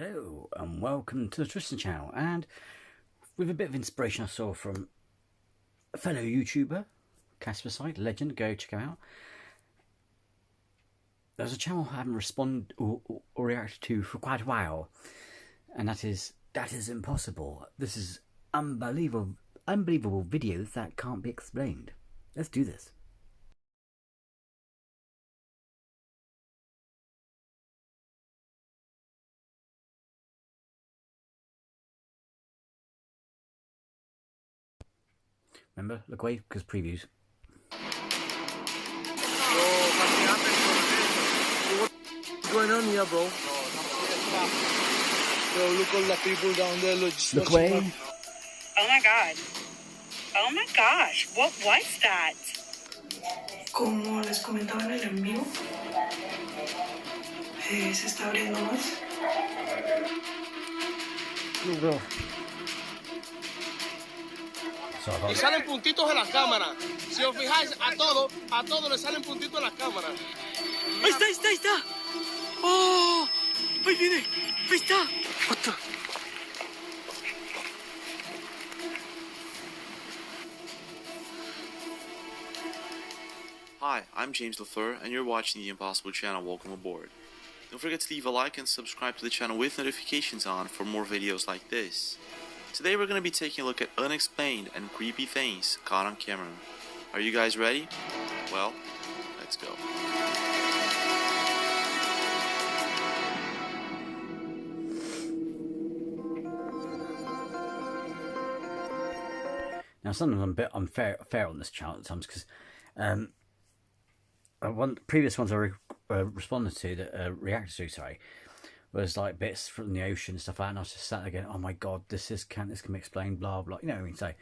Hello and welcome to the Tristan channel, and with a bit of inspiration I saw from a fellow YouTuber, Casper Side Legend, go check him out. There's a channel I haven't responded or reacted to for quite a while, and that is impossible. This is unbelievable videos that can't be explained. Let's do this. Remember, look away because previews. What's going on here, bro? Yo, look all the people down there. Look away. Oh my god. Oh my gosh. What was that? Como les comentaba en el en vivo, se está abriendo más. Y salen puntitos en la cámara. Si os fijáis, a todos le salen puntitos en la cámara. Ahí está. Oh, ahí viene. Ahí está. What the? Hi, I'm James LaFleur, and you're watching the Impossible channel. Welcome aboard. Don't forget to leave a like and subscribe to the channel with notifications on for more videos like this. Today we're going to be taking a look at unexplained and creepy things caught on camera. Are you guys ready? Well, let's go. Now, sometimes I'm a bit unfair on this channel at times because previous ones I responded to, that reacted to, sorry, was like bits from the ocean and stuff like that, and I was just sat there going, oh my god, this can be explained, blah blah, you know what I mean? So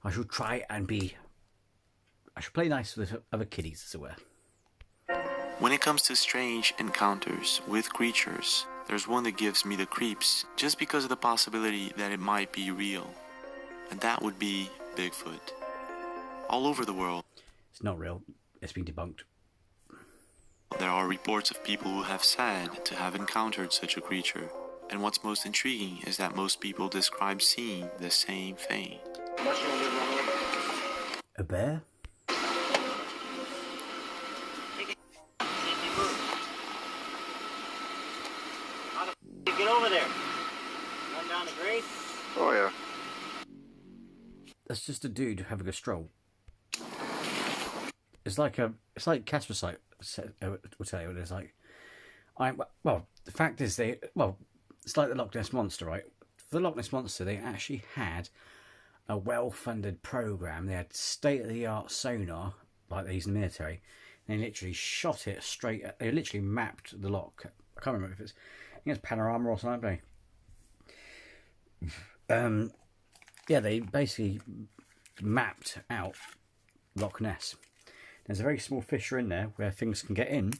I should try and play nice with other kiddies, as it were. When it comes to strange encounters with creatures, there's one that gives me the creeps just because of the possibility that it might be real, and that would be Bigfoot. All over the world, It's not real. It's been debunked. there are reports of people who have said to have encountered such a creature, and what's most intriguing is that most people describe seeing the same thing. A bear? Get over there. Run down the grade. Oh yeah. That's just a dude having a stroll. It's like Casper Site will tell you what it's like. Well, the fact is it's like the Loch Ness Monster, right? For the Loch Ness Monster, they actually had a well-funded program. They had state-of-the-art sonar, like they use in the military. And they literally shot it straight at, they literally mapped the loch. I can't remember if it's, I think it's Panorama or something. Yeah, they basically mapped out Loch Ness. There's a very small fissure in there where things can get in,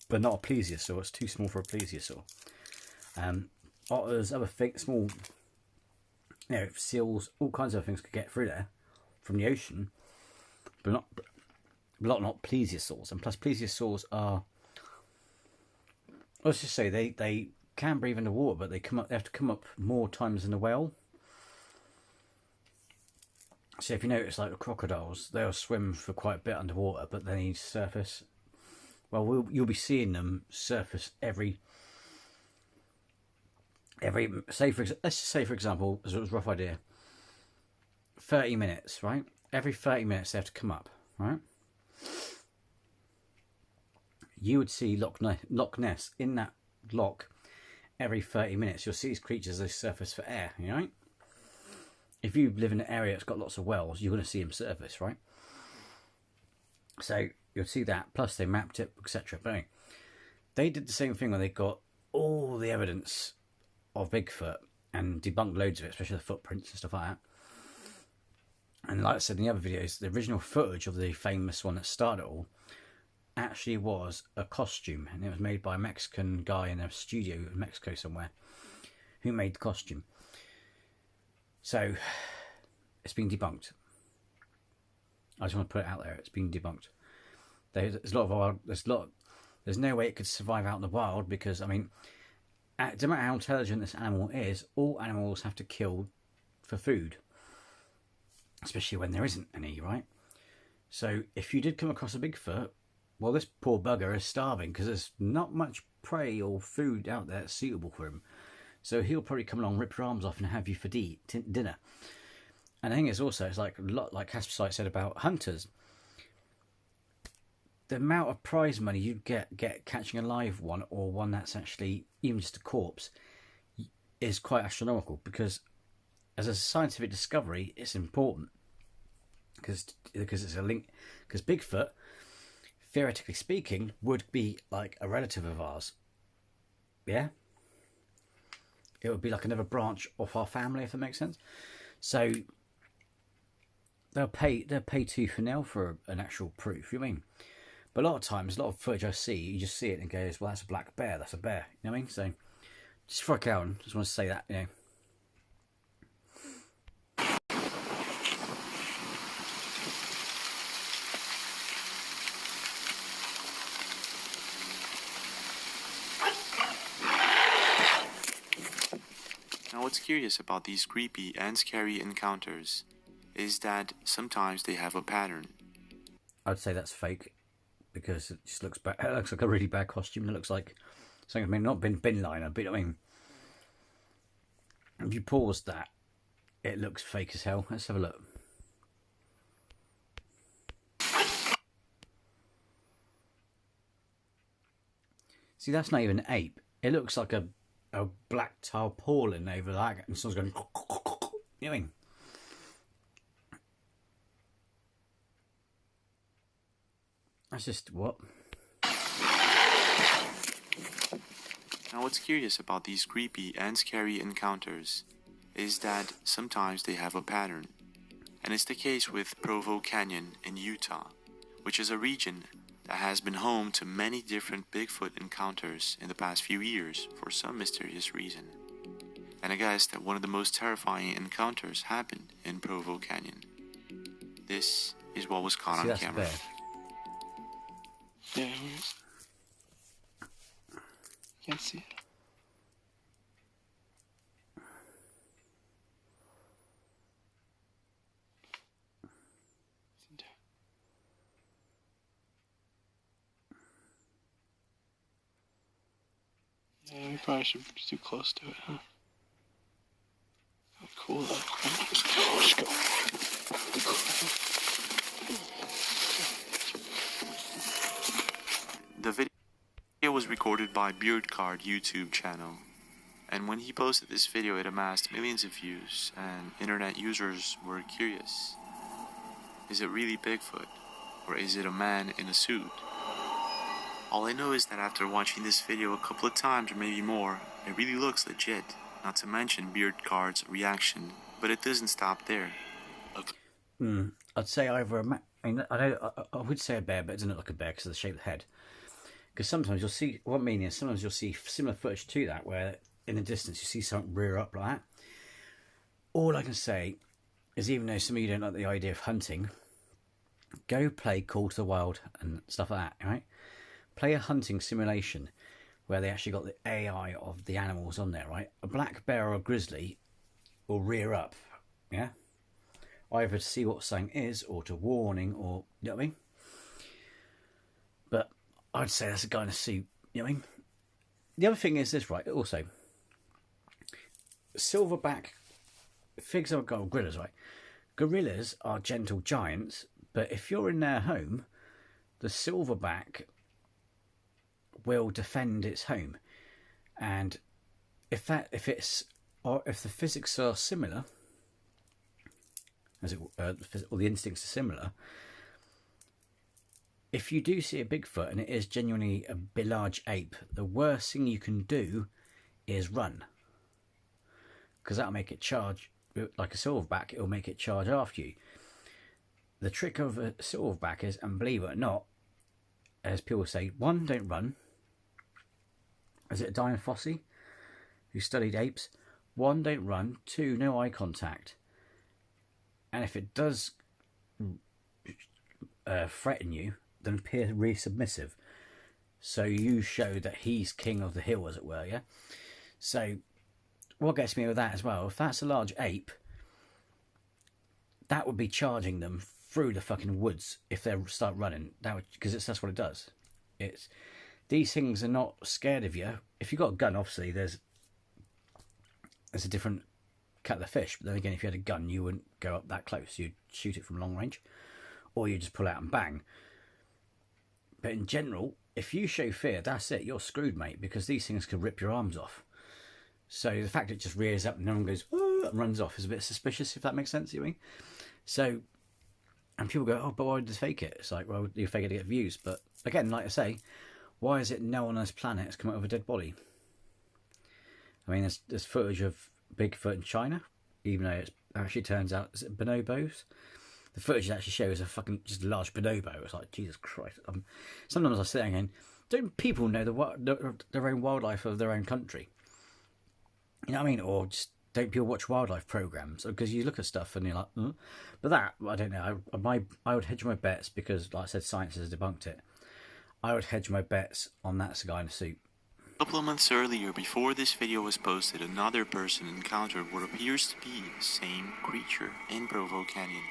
but not a plesiosaur. It's too small for a plesiosaur. Otters, other things, small, seals, all kinds of things could get through there from the ocean, but not plesiosaurs. And plus, plesiosaurs are, let's just say they can breathe underwater, but they have to come up more times than a whale. So if you notice, like the crocodiles, they'll swim for quite a bit underwater, but they need to surface. Well, you'll be seeing them surface every. Let's just say for example, as a rough idea, 30 minutes, right? Every 30 minutes they have to come up, right? You would see Loch Ness in that loch every 30 minutes. You'll see these creatures, they surface for air, you know? If you live in an area that's got lots of wells, you're going to see them surface, right? So you'll see that. Plus they mapped it, etc. But anyway, they did the same thing when they got all the evidence of Bigfoot and debunked loads of it, especially the footprints and stuff like that. And like I said in the other videos, the original footage of the famous one that started it all actually was a costume, and it was made by a Mexican guy in a studio in Mexico somewhere who made the costume. So it's been debunked. I just want to put it out there. It's been debunked. There's a lot of wild. There's no way it could survive out in the wild because, I mean, no matter how intelligent this animal is, all animals have to kill for food, especially when there isn't any, right? So if you did come across a Bigfoot, well, this poor bugger is starving because there's not much prey or food out there that's suitable for him. So he'll probably come along, rip your arms off, and have you for dinner. And the thing is also, it's like a lot like Casper Sight said about hunters. The amount of prize money you get catching a live one, or one that's actually even just a corpse, is quite astronomical, because as a scientific discovery, it's important because it's a link. Because Bigfoot, theoretically speaking, would be like a relative of ours. Yeah, it would be like another branch of our family, if that makes sense. So they'll pay tooth and nail for an actual proof. You know what I mean? But a lot of times, a lot of footage I see, you just see it and it goes, well, that's a black bear, that's a bear. You know what I mean? So just for a cow, just want to say that, you know. Now what's curious about these creepy and scary encounters is that sometimes they have a pattern. I'd say that's fake, because it just looks bad. It looks like a really bad costume. It looks like something, I mean, not bin liner, but I mean, if you pause that, it looks fake as hell. Let's have a look. See, that's not even an ape. It looks like a black tarpaulin over that, and someone's going, you know what I mean? That's just what? Now what's curious about these creepy and scary encounters is that sometimes they have a pattern. And it's the case with Provo Canyon in Utah, which is a region that has been home to many different Bigfoot encounters in the past few years for some mysterious reason. And I guess that one of the most terrifying encounters happened in Provo Canyon. This is what was caught on camera. Yeah, can't see it. Yeah, we probably should be too close to it, huh? Oh, cool though. Let's go. The video was recorded by Beardcard YouTube channel, and when he posted this video it amassed millions of views, and internet users were curious. Is it really Bigfoot, or is it a man in a suit? All I know is that after watching this video a couple of times or maybe more, it really looks legit, not to mention Beardcard's reaction, but it doesn't stop there. I'd say either I would say a bear, but it doesn't look like a bear because of the shape of the head. Because sometimes you'll see, what I mean is, sometimes you'll see similar footage to that, where in the distance you see something rear up like that. All I can say is, even though some of you don't like the idea of hunting, go play Call to the Wild and stuff like that, right? Play a hunting simulation where they actually got the AI of the animals on there, right? A black bear or a grizzly will rear up, yeah? Either to see what something is, or to warning, or, you know what I mean? But I'd say that's a guy in a suit, you know what I mean? The other thing is this, right, also, silverback, figs are gorillas, right? Gorillas are gentle giants, but if you're in their home, the silverback will defend its home. And if the physics are similar, or the instincts are similar, if you do see a Bigfoot and it is genuinely a large ape, the worst thing you can do is run, because that'll make it charge. Like a silverback, it'll make it charge after you. The trick of a silverback is, and believe it or not, as people say, one, don't run. Is it Diane Fossey who studied apes? One, don't run. Two, no eye contact. And if it does threaten you, then appear really submissive. So you show that he's king of the hill, as it were, yeah? So what gets me with that as well, if that's a large ape, that would be charging them through the fucking woods if they start running. That would, because that's what it does. These things are not scared of you. If you've got a gun, obviously there's a different kettle of fish. But then again, if you had a gun, you wouldn't go up that close. You'd shoot it from long range, or you just pull out and bang. But in general, if you show fear, that's it. You're screwed, mate, because these things could rip your arms off. So the fact it just rears up and no one goes oh, and runs off is a bit suspicious, if that makes sense. You mean? So, and people go, oh, but why did they fake it? It's like, well, you fake it to get views. But again, like I say, why is it no one on this planet has come up with a dead body? I mean, there's footage of Bigfoot in China, even though it actually turns out, is it bonobos? The footage actually shows a fucking just a large bonobo. It's like, Jesus Christ. Sometimes I sit there and going, don't people know their own wildlife of their own country? You know what I mean? Or just don't people watch wildlife programs? Because you look at stuff and you're like, but that, I don't know. I would hedge my bets because, like I said, science has debunked it. I would hedge my bets on that guy in a suit. A couple of months earlier, before this video was posted, another person encountered what appears to be the same creature in Provo Canyon.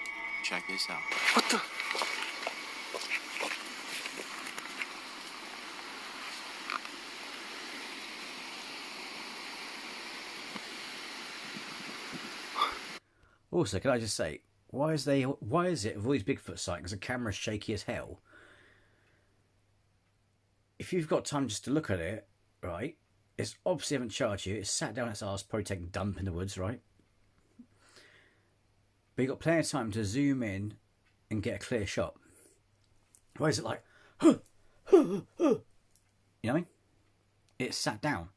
Check this out. What the? Also, can I just say, why is it with all these Bigfoot sightings, the camera's shaky as hell? If you've got time just to look at it, right, it's obviously haven't charged you, it's sat down its arse, probably taking a dump in the woods, right? But you've got plenty of time to zoom in and get a clear shot. Why is it like, you know what I mean? It's sat down.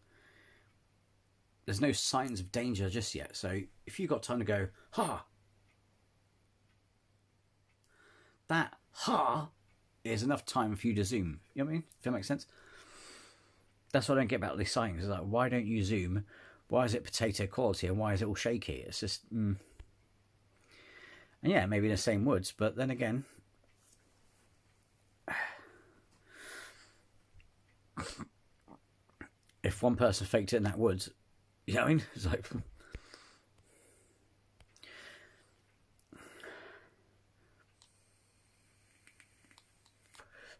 There's no signs of danger just yet. So if you've got time to go, ha, that ha is enough time for you to zoom. You know what I mean? If that makes sense. That's what I don't get about these sightings. It's like, why don't you zoom? Why is it potato quality and why is it all shaky? It's just, And yeah, maybe in the same woods, but then again, if one person faked it in that woods, you know what I mean? It's like,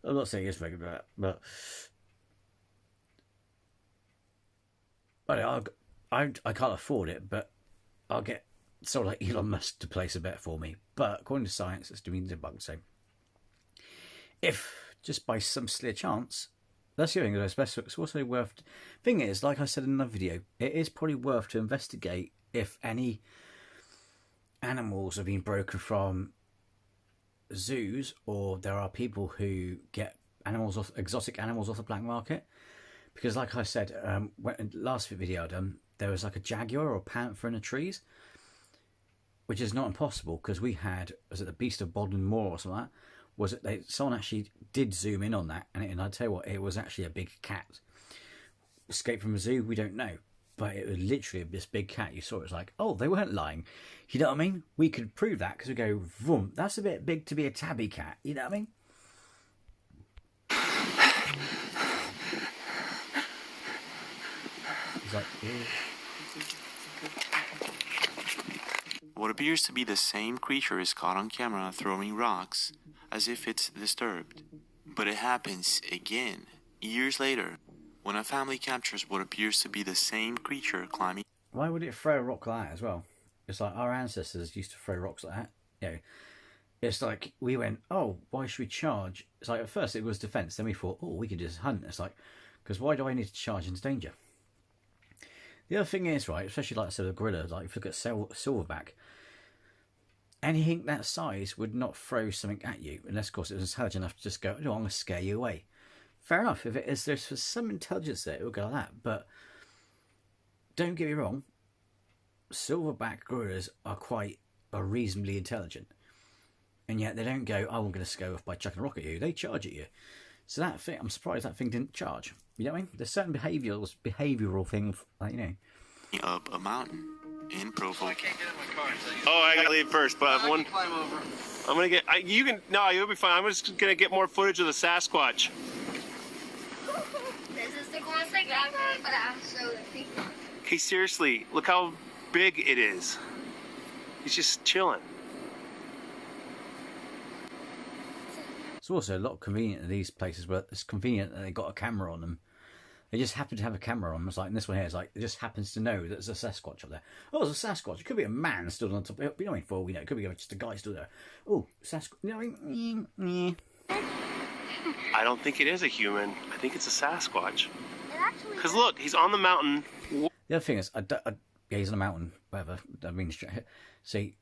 I'm not saying it's fake, but I can't afford it, but I'll get sort of like Elon Musk to place a bet for me. But according to science, it's doing debunked. So if just by some slight chance, that's the thing. It's also worth. Thing is, like I said in another video, it is probably worth to investigate if any animals have been broken from zoos, or there are people who get exotic animals off the black market. Because, like I said, last video I done, there was like a jaguar or panther in the trees, which is not impossible because we had, was it the Beast of Bodmin Moor or something like that? Was it someone actually did zoom in on that, and I tell you what, it was actually a big cat. Escaped from a zoo, we don't know, but it was literally this big cat. You saw it was like, oh, they weren't lying. You know what I mean? We could prove that because we go, vroom, that's a bit big to be a tabby cat. You know what I mean? He's like, ew. What appears to be the same creature is caught on camera throwing rocks as if it's disturbed. But it happens again, years later, when a family captures what appears to be the same creature climbing. Why would it throw a rock like that as well? It's like our ancestors used to throw rocks like that. You know, it's like we went, oh, why should we charge? It's like at first it was defence, then we thought, oh, we could just hunt. It's like, because why do I need to charge into danger? The other thing is, right, especially like I said, a gorilla, like if you look at silverback, anything that size would not throw something at you, unless of course it was intelligent enough to just go, no, I'm going to scare you away. Fair enough, if it is, there's some intelligence there, it will go like that. But don't get me wrong, silverback gorillas are reasonably intelligent. And yet they don't go, oh, I'm going to scare off by chucking a rock at you. They charge at you. So that thing, I'm surprised that thing didn't charge. You know what I mean? There's certain behavioural things, like, you know. Up a mountain in Provo. I can't get in my car. Oh, I gotta leave first, but I one. can climb over. I'm gonna get. You'll be fine. I'm just gonna get more footage of the Sasquatch. This is the coolest thing ever, but I'm so Hey, seriously, look how big it is. He's just chilling. It's also a lot convenient in these places where it's convenient that they got a camera on them. They just happen to have a camera on them. It's like in this one here, it's like it just happens to know that there's a Sasquatch up there. Oh, there's a Sasquatch. It could be a man stood on top. You know what I mean? For all we know, it could be just a guy stood there. Oh, Sasquatch. You know what I mean? I don't think it is a human. I think it's a Sasquatch. Because look, he's on the mountain. The other thing is, yeah, he's on a mountain, whatever. I mean, see,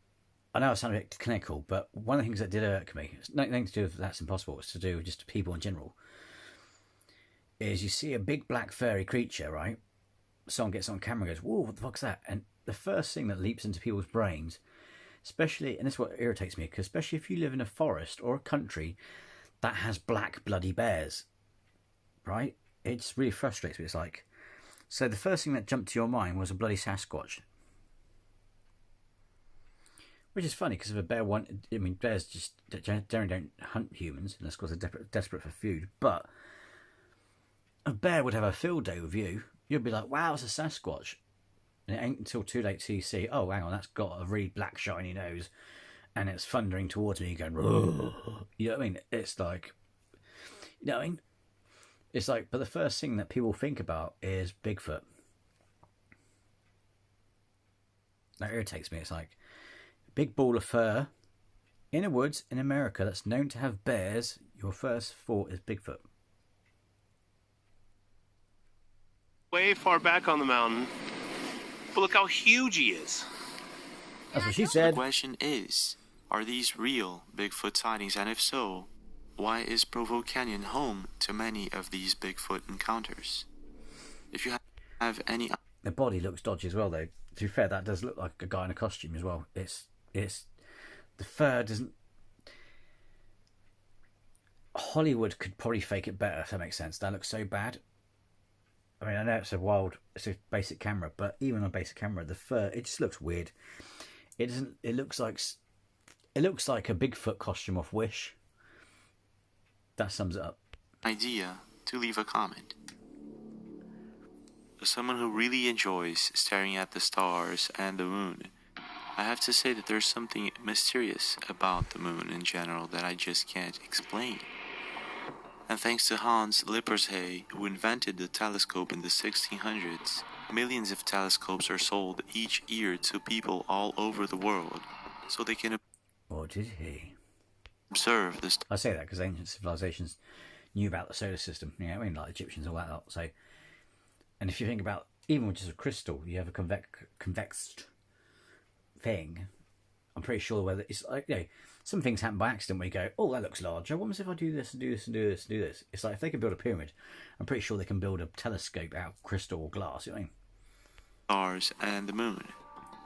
I know I sound a bit clinical, but one of the things that did irk me, it's nothing to do with that's impossible, it's to do with just people in general, is you see a big black furry creature, right? Someone gets on camera and goes, whoa, what the fuck's that? And the first thing that leaps into people's brains, especially, and this is what irritates me, because especially if you live in a forest or a country that has black bloody bears, right? It just really frustrates me. It's like, so the first thing that jumped to your mind was a bloody Sasquatch. Which is funny, because if a bear bears just generally don't hunt humans, unless of course they're desperate for food, but a bear would have a field day with you. You'd be like, wow, it's a Sasquatch. And it ain't until too late till you see, oh, hang on, that's got a really black shiny nose, and it's thundering towards me, going, "Rrr." You know what I mean? It's like, you know what I mean? It's like, but the first thing that people think about is Bigfoot. That irritates me. It's like, big ball of fur in a woods in America that's known to have bears, your first thought is Bigfoot. Way far back on the mountain. But look how huge he is. That's what she said. The question is, are these real Bigfoot sightings? And if so, why is Provo Canyon home to many of these Bigfoot encounters? If you have any... The body looks dodgy as well, though. To be fair, that does look like a guy in a costume as well. It's the fur doesn't... Hollywood could probably fake it better, if that makes sense. That looks so bad. I mean, I know it's a basic camera, but even on a basic camera, the fur, it just looks weird. It doesn't. It looks like a Bigfoot costume off Wish. That sums it up. Idea to leave a comment. As someone who really enjoys staring at the stars and the moon, I have to say that there's something mysterious about the moon in general that I just can't explain. And thanks to Hans Lippershey, who invented the telescope in the 1600s, millions of telescopes are sold each year to people all over the world, so they can Or did he? observe the I say that because ancient civilizations knew about the solar system. You know what I mean? Like Egyptians, all that lot. So, and if you think about, even with just a crystal, you have a convexed thing. I'm pretty sure whether it's like, you know, some things happen by accident where you go, oh, that looks large. I wonder if I do this and do this and do this and do this. It's like if they can build a pyramid, I'm pretty sure they can build a telescope out of crystal or glass. You know what I mean? stars and the moon.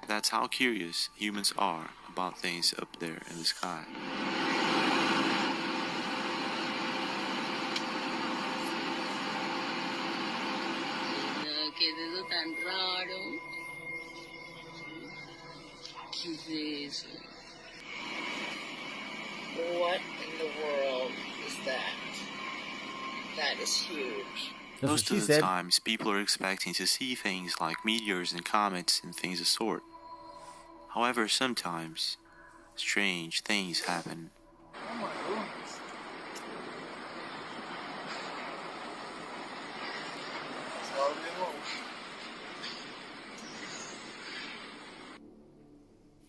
That's how curious humans are about things up there in the sky. ¿Qué es eso tan raro? ¿Qué es eso? What in the world is that? That is huge. That's Most what of she the said. times, people are expecting to see things like meteors and comets and things of sort. However, sometimes strange things happen. Oh my goodness.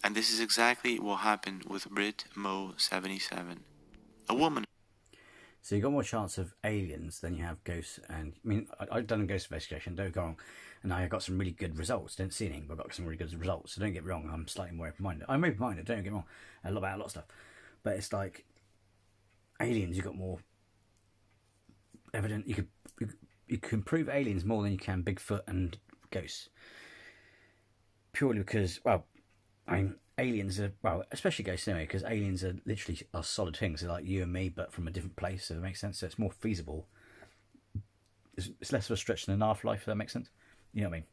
And this is exactly what happened with Brit Mo 77. A woman. So you got more chance of aliens than you have ghosts. And I mean, I've done a ghost investigation, don't go wrong, and I got some really good results. Didn't see anything, but I got some really good results. So don't get me wrong, I'm slightly more open-minded. I'm open-minded, don't get me wrong, about a lot of stuff. But it's like aliens, you got more evidence. You can prove aliens more than you can Bigfoot and ghosts. Purely because, well, I mean, aliens are, well, especially ghosts anyway, because aliens are literally solid things. They're like you and me, but from a different place, so it makes sense. So it's more feasible. It's less of a stretch than an afterlife, if that makes sense. You know what I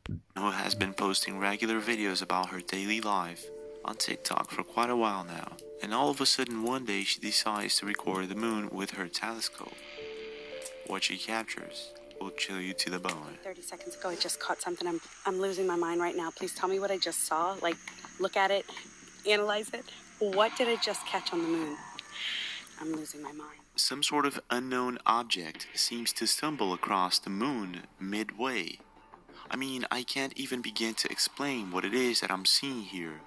mean? Who has been posting regular videos about her daily life on TikTok for quite a while now. And all of a sudden one day she decides to record the moon with her telescope. What she captures, will chill you to the bone. 30 seconds ago, I just caught something. I'm losing my mind right now. Please tell me what I just saw. Like, look at it, analyze it. What did I just catch on the moon? I'm losing my mind. Some sort of unknown object seems to stumble across the moon midway. I mean, I can't even begin to explain what it is that I'm seeing here.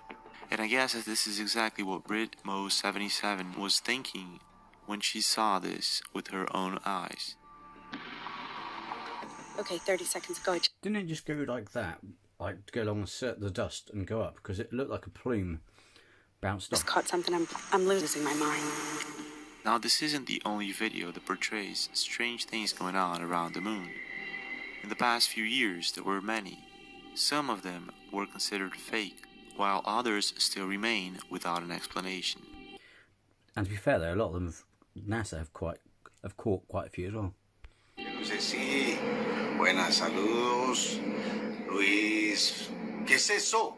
And I guess that this is exactly what BritMo77 was thinking when she saw this with her own eyes. Okay, 30 seconds ago, I Didn't it just go like that? Like go along the dust and go up? Because it looked like a plume bounced just off. caught something. I'm losing my mind. Now, this isn't the only video that portrays strange things going on around the moon. In the past few years, there were many. Some of them were considered fake, while others still remain without an explanation. And to be fair, though, a lot of them, NASA have caught quite a few as well. Sí, buenas, saludos, Luis. ¿Qué es eso?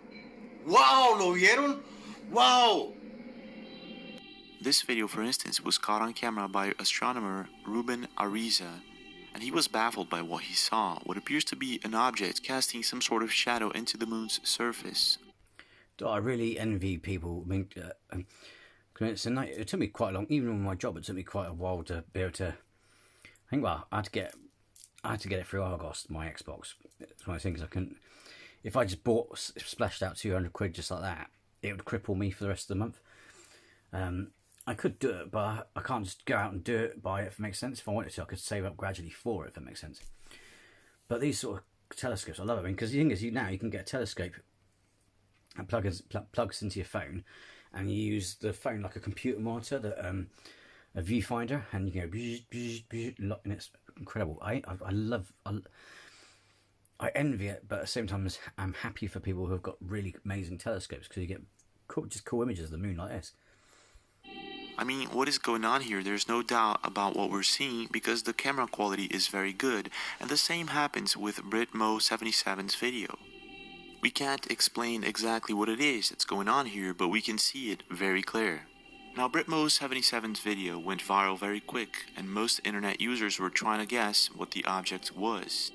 ¡Wow! ¿Lo vieron? ¡Wow! This video, for instance, was caught on camera by astronomer Ruben Ariza, and he was baffled by what he saw, what appears to be an object casting some sort of shadow into the moon's surface. I really envy people. I mean, it took me quite long, even with my job, it took me quite a while to be able to. I think, well, I had to get it through Argos, my Xbox. It's one of those things I couldn't. If I just splashed out 200 quid just like that, it would cripple me for the rest of the month. I could do it, but I can't just go out and do it, buy it, if it makes sense. If I wanted to, I could save up gradually for it, if it makes sense. But these sort of telescopes, I love it. I mean, because the thing is, now you can get a telescope and plugs into your phone, and you use the phone like a computer monitor, a viewfinder, and you can go, and it's incredible. I envy it, but at the same time, I'm happy for people who have got really amazing telescopes, because you get cool images of the moon like this. I mean, what is going on here? There's no doubt about what we're seeing because the camera quality is very good, and the same happens with BritMo77's video. We can't explain exactly what it is that's going on here, but we can see it very clear. Now, BritMo77's video went viral very quick, and most internet users were trying to guess what the object was.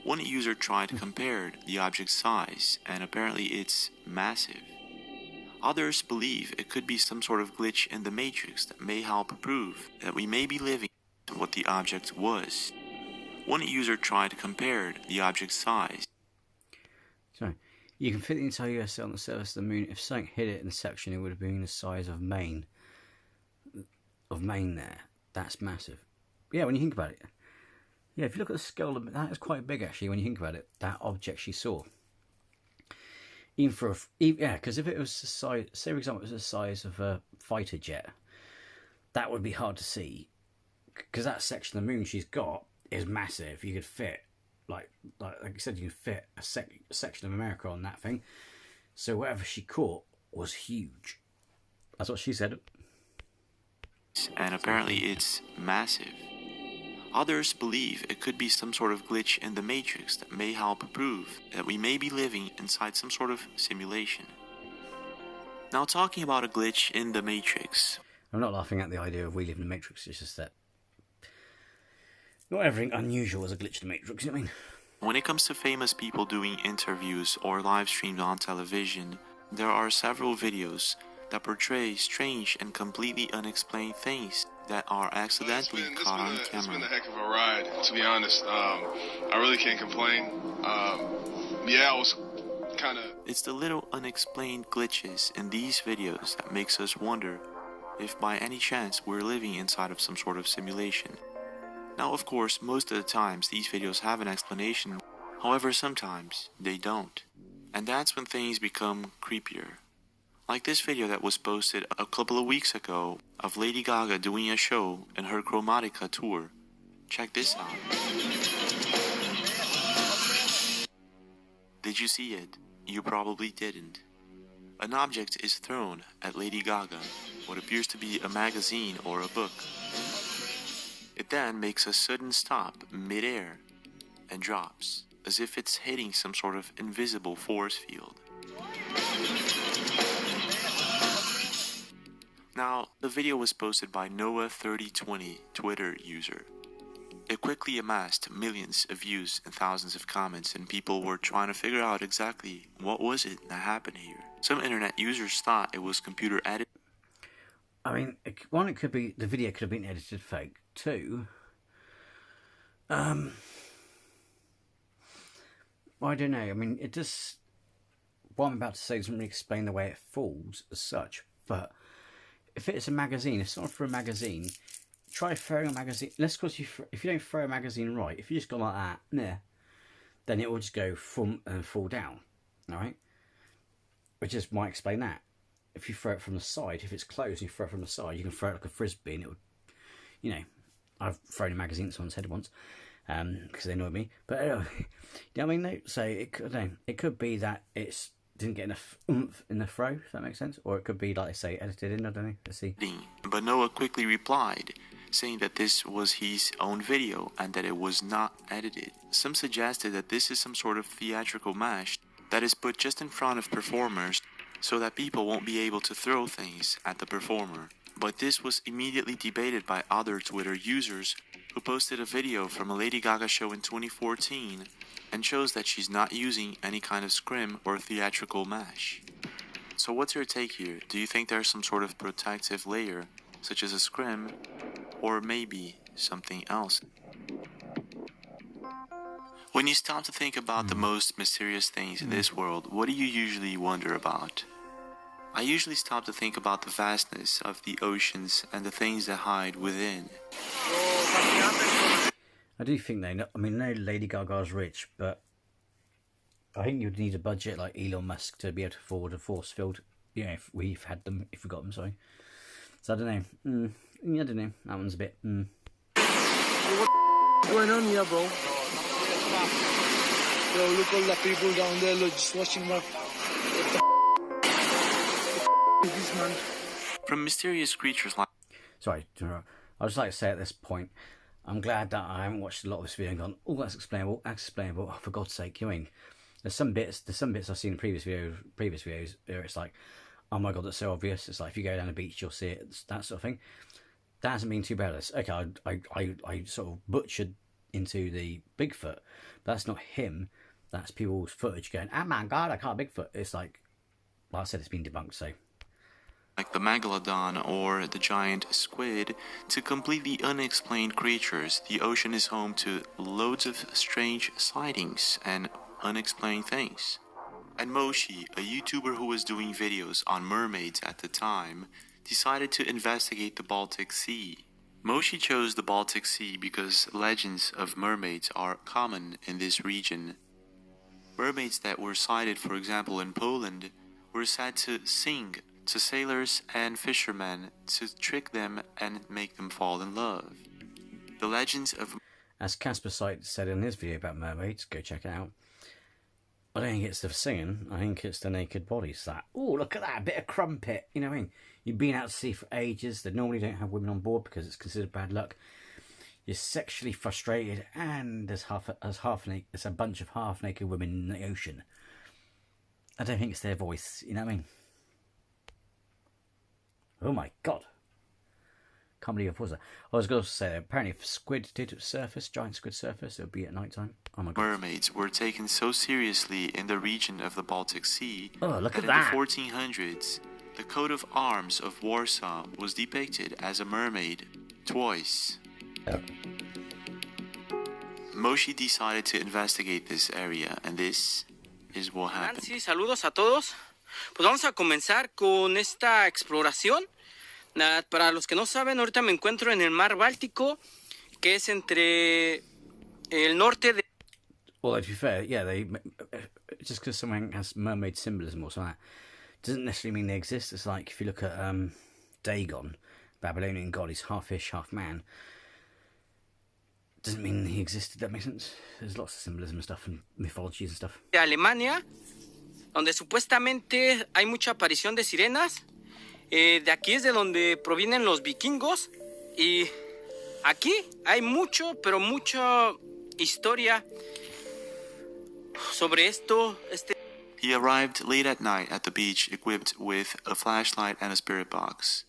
One user tried to compare the object's size, and apparently it's massive. Others believe it could be some sort of glitch in the Matrix that may help prove that we may be living what the object was. One user tried to compare the object's size. Sorry. You can fit the entire USA on the surface of the moon. If something hit it in a section, it would have been the size of Maine. There. That's massive. Yeah, when you think about it. Yeah, if you look at the scale of it, that is quite big actually when you think about it. That object she saw. Because if it was the size, say for example, it was the size of a fighter jet, that would be hard to see. Because that section of the moon she's got is massive. You could fit, like I said, you could fit a section of America on that thing. So whatever she caught was huge. That's what she said. And apparently it's massive. Others believe it could be some sort of glitch in the Matrix that may help prove that we may be living inside some sort of simulation. Now, talking about a glitch in the Matrix. I'm not laughing at the idea of we live in the Matrix, it's just that not everything unusual is a glitch in the Matrix, you know what I mean? When it comes to famous people doing interviews or live streams on television, there are several videos that portray strange and completely unexplained things that are accidentally caught on camera. It's been a heck of a ride, to be honest. I really can't complain. I was kind of... It's the little unexplained glitches in these videos that makes us wonder if by any chance we're living inside of some sort of simulation. Now, of course, most of the times these videos have an explanation. However, sometimes they don't. And that's when things become creepier. Like this video that was posted a couple of weeks ago of Lady Gaga doing a show in her Chromatica tour. Check this out. Did you see it? You probably didn't. An object is thrown at Lady Gaga, what appears to be a magazine or a book. It then makes a sudden stop mid-air and drops, as if it's hitting some sort of invisible force field. Now, the video was posted by Noah3020 Twitter user. It quickly amassed millions of views and thousands of comments, and people were trying to figure out exactly what was it that happened here. Some internet users thought it was computer edited. I mean, one, it could be the video could have been edited fake. Two, well, I don't know. I mean, it just, what I'm about to say doesn't really explain the way it falls as such. But if it's a magazine, if it's not for a magazine, try throwing a magazine. Let's cause you, if you don't throw a magazine right, if you just go like that, nah, then it will just go from and fall down. All right, which just might explain that. If you throw it from the side, if it's closed, and you throw it from the side, you can throw it like a frisbee, and it would, you know, I've thrown a magazine at someone's head once, because they annoyed me. But you know what I mean? No, so it could be that it's didn't get enough oomph in the throw, if that makes sense, or it could be like I say, edited in. I don't know. Let's see. But Noah quickly replied, saying that this was his own video and that it was not edited. Some suggested that this is some sort of theatrical mash that is put just in front of performers so that people won't be able to throw things at the performer. But this was immediately debated by other Twitter users who posted a video from a Lady Gaga show in 2014 and shows that she's not using any kind of scrim or theatrical mash. So what's your take here? Do you think there's some sort of protective layer, such as a scrim, or maybe something else? When you stop to think about the most mysterious things in this world, what do you usually wonder about? I usually stop to think about the vastness of the oceans and the things that hide within. I do think I mean, no, Lady Gaga's rich, but I think you'd need a budget like Elon Musk to be able to afford a force field. You know, if we got them, sorry. So I don't know. I don't know. That one's a bit. What's going on here, bro? Yo, look all the people down there, look, just watching my. What the is this, man? From mysterious creatures like. Sorry, I would just like to say at this point, I'm glad that I haven't watched a lot of this video and gone, oh, that's explainable. Oh, for God's sake, you mean? There's some bits I've seen in previous videos where it's like, oh my God, that's so obvious. It's like if you go down the beach, you'll see it. It's that sort of thing. That hasn't been too bad. Okay, I sort of butchered into the Bigfoot, but that's not him. That's people's footage going, oh my God, I can't Bigfoot. It's like I said, it's been debunked. So, like the megalodon or the giant squid, to completely unexplained creatures, the ocean is home to loads of strange sightings and unexplained things. And Moshi, a YouTuber who was doing videos on mermaids at the time, decided to investigate the Baltic Sea. Moshi chose the Baltic Sea because legends of mermaids are common in this region. Mermaids that were sighted, for example, in Poland, were said to sing to sailors and fishermen to trick them and make them fall in love. The legends of... As Casper Sight said in his video about mermaids, go check it out, I don't think it's the singing, I think it's the naked bodies. That, oh, look at that, a bit of crumpet, you know what I mean? You've been out to sea for ages, they normally don't have women on board because it's considered bad luck. You're sexually frustrated, and there's a bunch of half-naked women in the ocean. I don't think it's their voice, you know what I mean? Oh my God. Can't believe I paused that. I was going to say that apparently if squid did surface, giant squid surface, it would be at night time. Oh my God. Mermaids were taken so seriously in the region of the Baltic Sea that in the 1400s, the coat of arms of Warsaw was depicted as a mermaid twice. Oh. Moshi decided to investigate this area, and this is what happened. Sí, saludos a todos. Pues vamos a comenzar con esta exploración. Para los que no saben, ahorita me encuentro en el mar Báltico, que es entre el norte de... Well, to be fair, yeah, just because someone has mermaid symbolism or something like that, doesn't necessarily mean they exist. It's like if you look at Dagon, Babylonian god, he's half fish, half man. Doesn't mean he existed, that makes sense. There's lots of symbolism and stuff and mythologies and stuff. De Alemania, donde supuestamente hay mucha aparición de sirenas. De aquí es de donde provienen los vikingos. Y aquí hay mucho, pero mucha historia sobre esto. He arrived late at night at the beach equipped with a flashlight and a spirit box.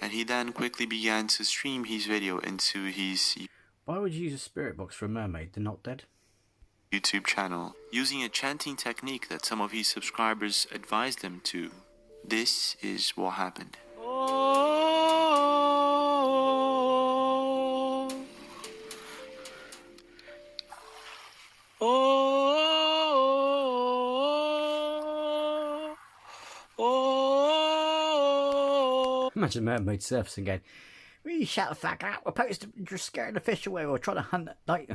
And he then quickly began to stream his video into his... Why would you use a spirit box for a mermaid? They're not dead. YouTube channel using a chanting technique that some of his subscribers advised him to. This is what happened. Imagine a mermaid surfacing going, "Will you shut the fuck up? We're supposed to just scare the fish away or trying to hunt it." Like,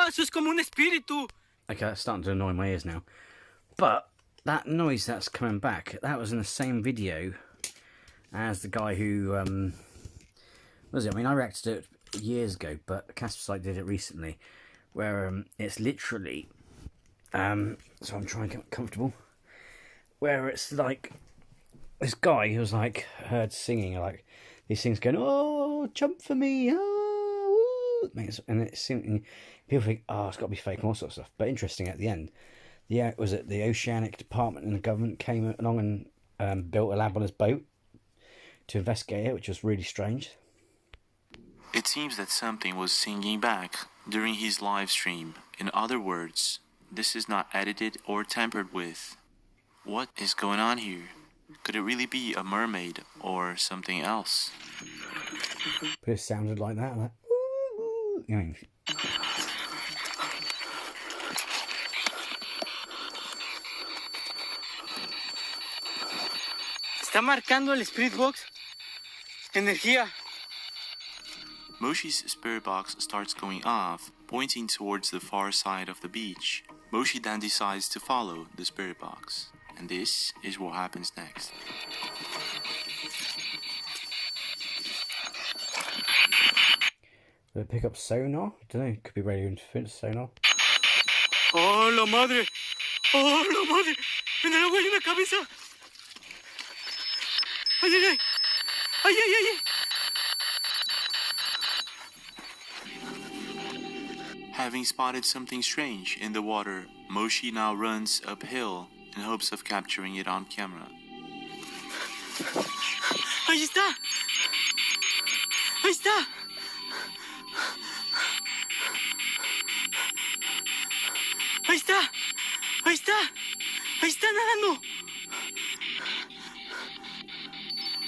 Eso es como un espíritu. okay, that's starting to annoy my ears now. But that noise that's coming back, that was in the same video as the guy who, what was it? I mean, I reacted to it years ago, but Casper did it recently, where it's literally, so I'm trying to get comfortable, where it's like, this guy who's like heard singing, like, these things going, "Oh, jump for me, oh," and it's singing, people think, "Oh, it's got to be fake," and all sorts of stuff. But interesting, at the end, was it the Oceanic Department in the government came along and built a lab on his boat to investigate it, which was really strange. It seems that something was singing back during his live stream. In other words, this is not edited or tampered with. What is going on here? Could it really be a mermaid or something else? But it sounded like that. Like, ooh, you know. Está marcando el Spirit Box. Energía. Moshi's spirit box starts going off, pointing towards the far side of the beach. Moshi then decides to follow the spirit box. And this is what happens next. Did it pick up sonar? I don't know, it could be radio interference sonar. ¡Oh, la madre! ¡Oh, la madre! ¡En el agua hay una cabeza! ¡Ay, ay, ay! ¡Ay, ay, ay! Having spotted something strange in the water, Moshi now runs uphill in hopes of capturing it on camera. ¡Ahí está! ¡Ahí está! ¡Ahí está! ¡Ahí está! ¡Ahí está nadando!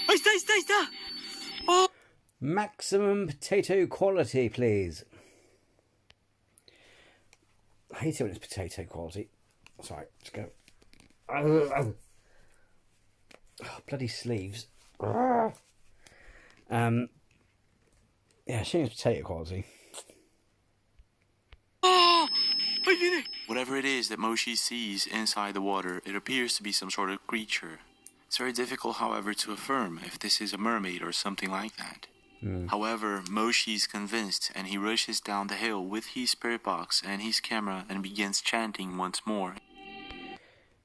¡Ahí está, ahí está, ahí está! ¡Oh! Maximum potato quality, please. I hate it when it's potato quality. Sorry, let's go. Oh, bloody sleeves. Yeah, I think it's potato quality. ¡Oh! Whatever it is that Moshi sees inside the water, it appears to be some sort of creature. It's very difficult, however, to affirm if this is a mermaid or something like that. However, Moshi is convinced, and he rushes down the hill with his spirit box and his camera and begins chanting once more.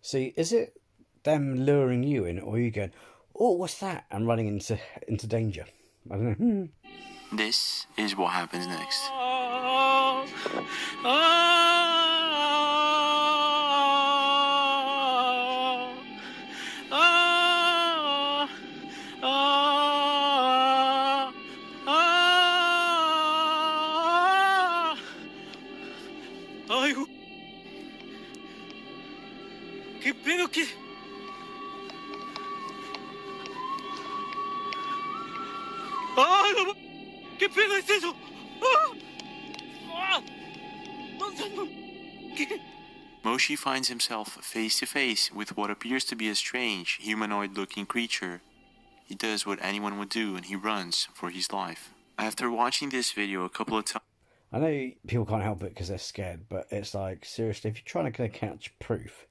See, is it them luring you in, or are you going, "Oh, what's that?" and running into danger? I don't know. This is what happens next. Ay, ¿qué pedo? ¿Qué? ¡Ah, no! ¿Qué pedo es eso? ¡Ah! ¡Ah! No. ¿Qué? Moshi finds himself face to face with what appears to be a strange, humanoid-looking creature. He does what anyone would do and he runs for his life. After watching this video a couple of times, I know people can't help it because they're scared, but it's like, seriously, if you're trying to catch proof,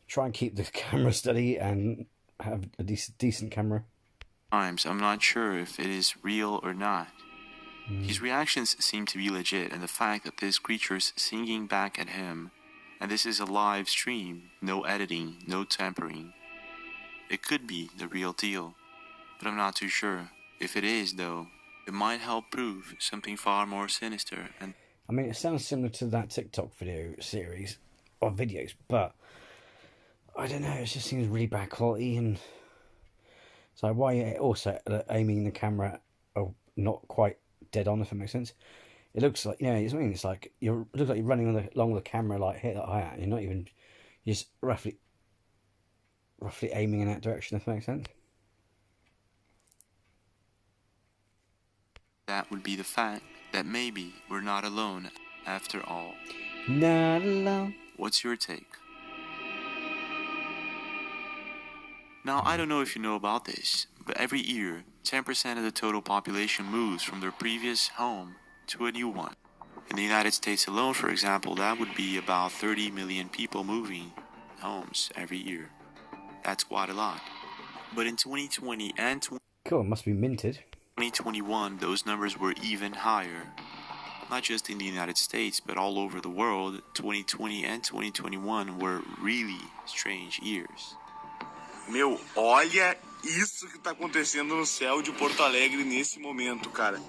try and keep the camera steady and have a decent camera. I'm not sure if it is real or not. His reactions seem to be legit, and the fact that this creature's singing back at him, and this is a live stream, no editing, no tampering. It could be the real deal, but I'm not too sure. If it is, though, it it might help prove something far more sinister and... I mean, it sounds similar to that TikTok video series, or videos, but I don't know, it just seems really bad quality, and so why also aiming the camera not quite dead on, if that makes sense. It looks like, it's like it looks like you're running along the camera like hit that high, and you're not even, you're just roughly aiming in that direction, if that makes sense. That would be the fact that maybe we're not alone after all. Not alone. What's your take? Now, I don't know if you know about this, but every year, 10% of the total population moves from their previous home to a new one. In the United States alone, for example, that would be about 30 million people moving homes every year. That's quite a lot. But in 2020 and Cool, it must be minted. 2021, those numbers were even higher. Not just in the United States, but all over the world, 2020 and 2021 were really strange years. Meu, olha isso que tá acontecendo no céu de Porto Alegre nesse momento, cara.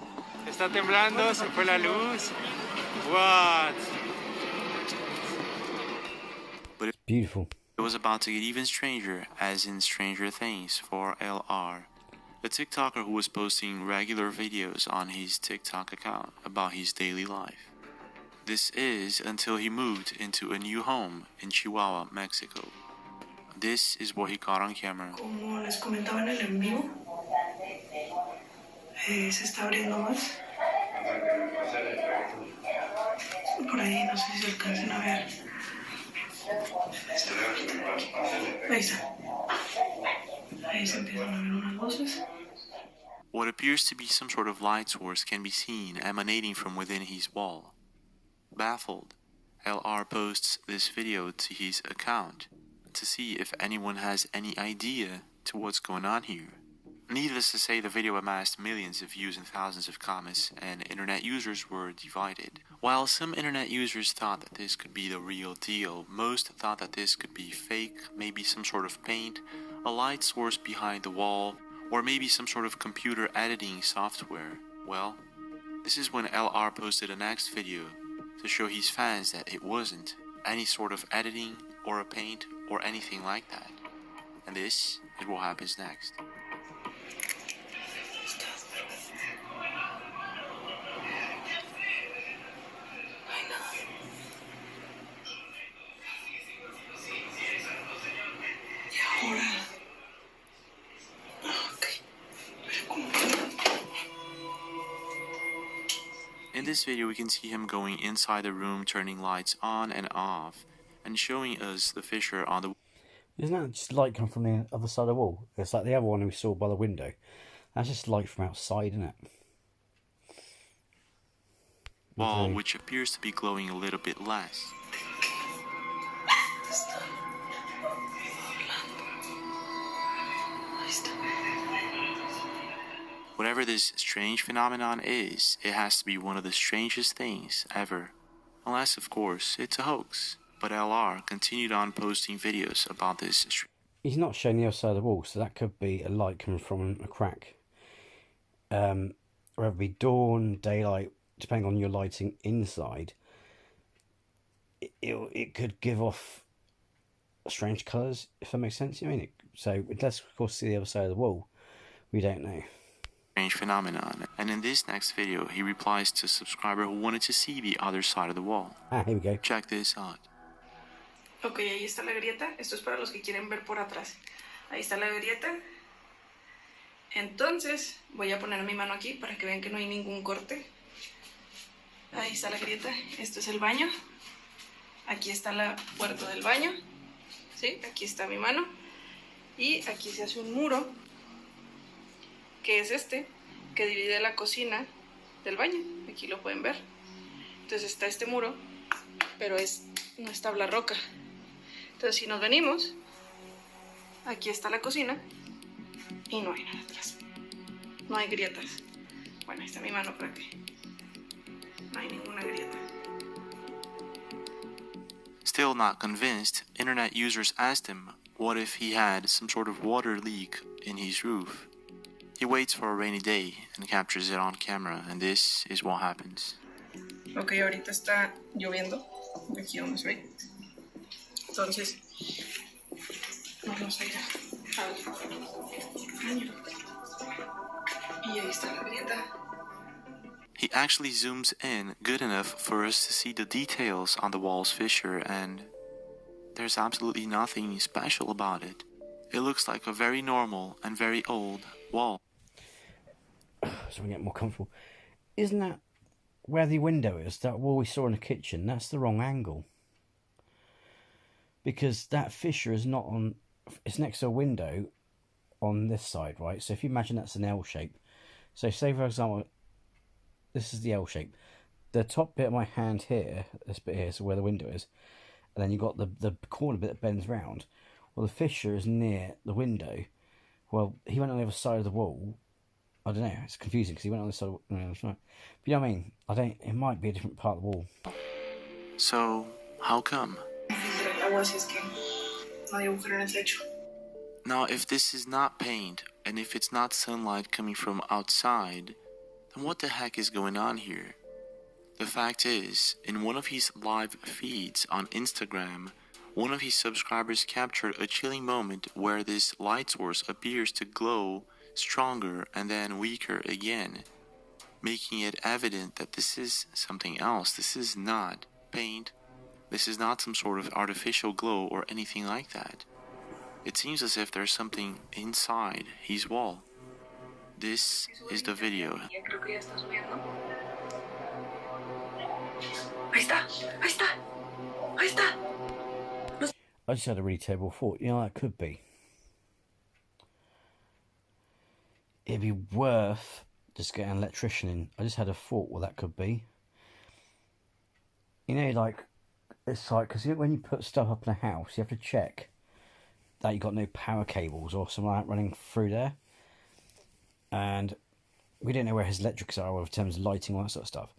Está temblando, se fue la luz. What? But it's beautiful. It was about to get even stranger, as in Stranger Things, for LR. A TikToker who was posting regular videos on his TikTok account about his daily life. This is until he moved into a new home in Chihuahua, Mexico. This is what he caught on camera. Como les comentaba en el en vivo, se está abriendo más. Por ahí, no sé si se alcancen a ver. Ahí está. Ahí se empiezan a ver unas voces. What appears to be some sort of light source can be seen emanating from within his wall. Baffled, LR posts this video to his account to see if anyone has any idea to what's going on here. Needless to say, the video amassed millions of views and thousands of comments, and internet users were divided. While some internet users thought that this could be the real deal, most thought that this could be fake, maybe some sort of paint, a light source behind the wall, or maybe some sort of computer editing software. Well, this is when LR posted a next video to show his fans that it wasn't any sort of editing or a paint or anything like that. And this is what happens next. In this video, we can see him going inside the room, turning lights on and off, and showing us the fissure on the... Isn't that just light come from the other side of the wall? It's like the other one we saw by the window. That's just light from outside, isn't it? Wall, which appears to be glowing a little bit less. Whatever this strange phenomenon is, it has to be one of the strangest things ever. Unless, of course, it's a hoax. But LR continued on posting videos about this. He's not showing the other side of the wall, so that could be a light coming from a crack. Whether it be dawn, daylight, depending on your lighting inside, it could give off strange colours, if that makes sense. I mean, so let's of course see the other side of the wall. We don't know. Strange phenomenon. And in this next video, he replies to a subscriber who wanted to see the other side of the wall. Here we go. Check this out. Ok, ahí está la grieta. Esto es para los que quieren ver por atrás. Ahí está la grieta. Entonces, voy a poner mi mano aquí para que vean que no hay ningún corte. Ahí está la grieta. Esto es el baño. Aquí está la puerta del baño. ¿Sí? Aquí está mi mano. Y aquí se hace un muro, que es este, que divide la cocina del baño. Aquí lo pueden ver. Entonces está este muro, pero no es tabla roca. Entonces si nos venimos, aquí está la cocina y no hay nada atrás. No hay grietas. Bueno, ahí está mi mano para que no hay ninguna grieta. Still not convinced, internet users asked him what if he had some sort of water leak in his roof. He waits for a rainy day and captures it on camera, and this is what happens. Ok, ahorita está lloviendo, aquí donde estoy. Entonces, vamos a ir al baño. Y ahí está la grieta. He actually zooms in good enough for us to see the details on the wall's fissure, and there's absolutely nothing special about it. It looks like a very normal and very old wall. So we get more comfortable. Isn't that where the window is? That wall we saw in the kitchen, that's the wrong angle. Because that fissure is not on, it's next to a window on this side, right? So if you imagine that's an L shape. So say for example, this is the L shape. The top bit of my hand here, this bit here, is where the window is. And then you've got the corner bit that bends round. Well, the fissure is near the window. Well, he went on the other side of the wall. I don't know, it's confusing because he went on the side of the wall. But you know what I mean? It might be a different part of the wall. So, how come? Now, if this is not paint, and if it's not sunlight coming from outside, then what the heck is going on here? The fact is, in one of his live feeds on Instagram, one of his subscribers captured a chilling moment where this light source appears to glow stronger and then weaker again, making it evident that this is something else. This is not paint. This is not some sort of artificial glow or anything like that. It seems as if there's something inside his wall. This is the video. I just had a really terrible thought. You know, that could be. It'd be worth just getting an electrician in. I just had a thought what that could be. You know, like, it's like, because when you put stuff up in a house, you have to check that you've got no power cables or something like that running through there. And we don't know where his electrics are in terms of lighting, all that sort of stuff.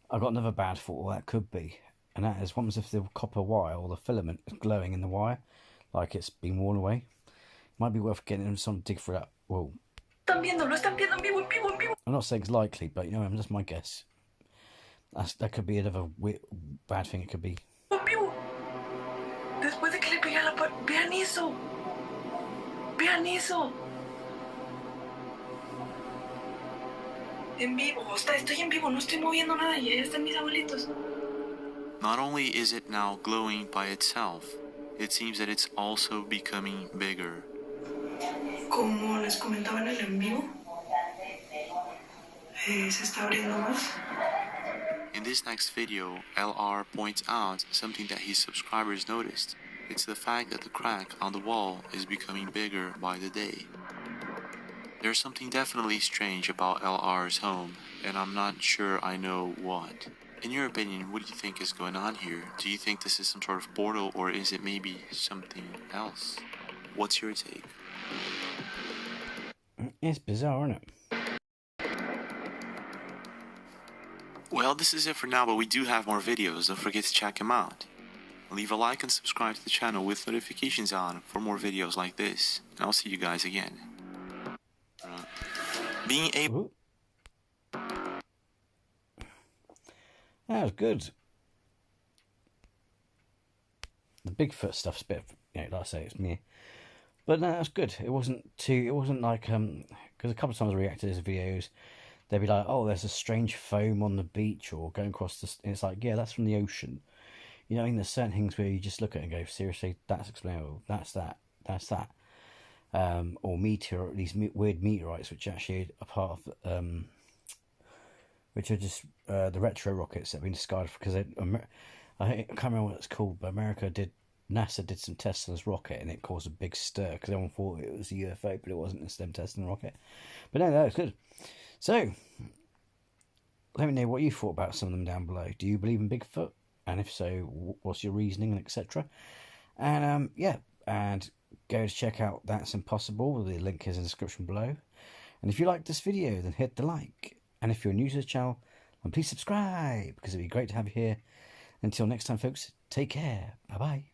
I've got another bad thought what that could be. And that is, what happens if the copper wire or the filament is glowing in the wire, like it's been worn away? Might be worth getting some dig for that. Well, I'm not saying it's likely, but you know, that's my guess. That could be another bad thing. It could be. Después de que le pegué a la pared, vean eso. Vean eso. En vivo, estoy en vivo, no estoy moviendo nada y allá están mis abuelitos. Not only is it now glowing by itself, it seems that it's also becoming bigger. Como les comentaba en el en vivo, se está abriendo más. In this next video, LR points out something that his subscribers noticed. It's the fact that the crack on the wall is becoming bigger by the day. There's something definitely strange about LR's home, and I'm not sure I know what. In your opinion, what do you think is going on here? Do you think this is some sort of portal, or is it maybe something else? What's your take? It's bizarre, isn't it? Well, this is it for now, but we do have more videos. Don't forget to check them out. Leave a like and subscribe to the channel with notifications on for more videos like this. And I'll see you guys again. Being able... That was good. The Bigfoot stuff's a bit, like I say, it's me. But no, that's good. It wasn't like, because a couple of times I reacted to his videos, they'd be like, oh, there's a strange foam on the beach or going across the... And it's like, yeah, that's from the ocean. You know, I mean, there's certain things where you just look at it and go, seriously, that's explainable. That's that. Or these weird meteorites, which actually are part of, which are just the retro rockets that have been discarded because I can't remember what it's called, but NASA did some tests on this rocket and it caused a big stir because everyone thought it was a UFO, but it wasn't. It's them testing the rocket. But no, that was good. So, let me know what you thought about some of them down below. Do you believe in Bigfoot? And if so, what's your reasoning and etc. And yeah, and go to check out That's Impossible. The link is in the description below. And if you like this video, then hit the like. And if you're new to the channel, then please subscribe because it'd be great to have you here. Until next time, folks, take care. Bye-bye.